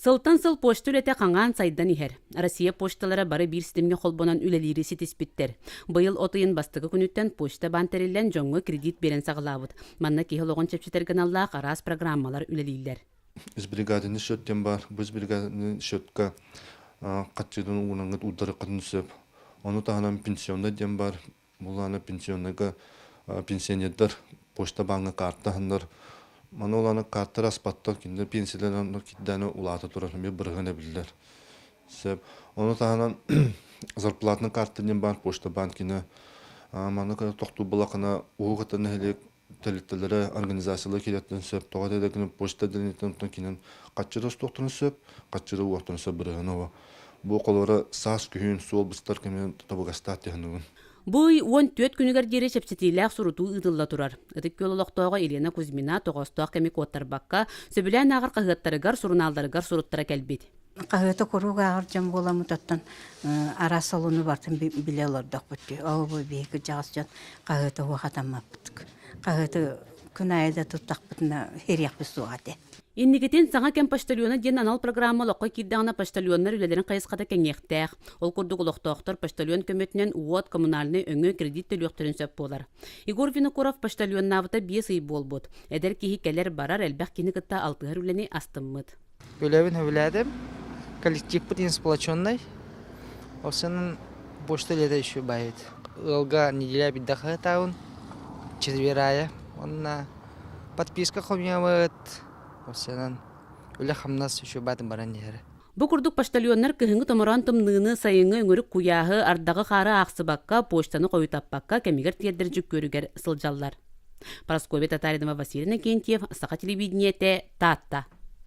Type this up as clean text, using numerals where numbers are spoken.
Сылтан сыл почта үлете қаңған сайдан ихер. Россия пошталары бары бир системге холбонан үлелири ситиспиттер. Быйыл отыйын бастығы күнүттен почта бантерилен жоңғы кредит берен сағылабыд. Манна кейхыл оғын чепчетерген Аллах арас программалар үлелейлер. Из бригадины счеттен бар, біз бригадины счетка қатчыдың уңаңғыт удары қытынысып. Оны тағынан пенсионда ден бар, бұланы пенсионныға пенсионердар почта банғы карттағындар. Мана оланы карттар аспаттар, кенде пенсияларны киддәне улаты турасын бе біргіне білдер. Оны тағынан зарплатны карттын бар почта банкіне. Мана тоқту бұлақына оғытын әлек тәлеттелері организациялы келеттен сөп. Тоғады әдекіні почта дәнеттен кенен қатчыры ұстоқтын сөп, қатчыры уақтын сөп біргіне. Бұл қолары сас күйін сол бұстар кемен табығастат дегенігін. Бұй 14 күнігер дері чепчетиләк суруту ыдылла турар. Ыдык көлолоқтоға Елена Кузьмина тоғыстоқ кемек оттар баққа сөбілән ағыр қағыттарыгар сурыналдарыгар суруттара кәлбет. Қағыты құруға ағыр жан боламы тоттан ара салуны бартын біле олардақ бұтты. Ау бұй бейкі жағыз жан қағыты уақатамап бұттық. Қағыты күн айда тұттақ бұтына херияқ біз суғады. Иннигетен саңа кем поштальона ден анал программа лоққа киддағына поштальоннар үлелерін қайысқата кәңектәқ. Ол күрдік ұлықтақтар поштальон көметінен уот коммунальны өңі кредит төліқтірін сөп болар. Игор Винокуров поштальоннавыта 5 үй бол бұд. Әдер кейі кәлер барар әлбәқ кені қытта 6 үлені астыммыд. Үләвін өвіләдім. Коллектив бұтын сплоченный. Осының пошталеда еще бает. Илга неделя биддаха таун. Четверая. Онна подписка хомявыд. Осынан үлі қамнас үші бәдім баран ері. Бұ күрдік поштальоннар кіхіңі томыран тымнығыны сайыңы өңірік куяғы ардағы қары ақсыбаққа поштаны қойытаппаққа кәмегер тиердір жүк көрігер сылжаллар. Парасковия Татаринова, Василина Кентьев, Сақа телевидениеті, Татта.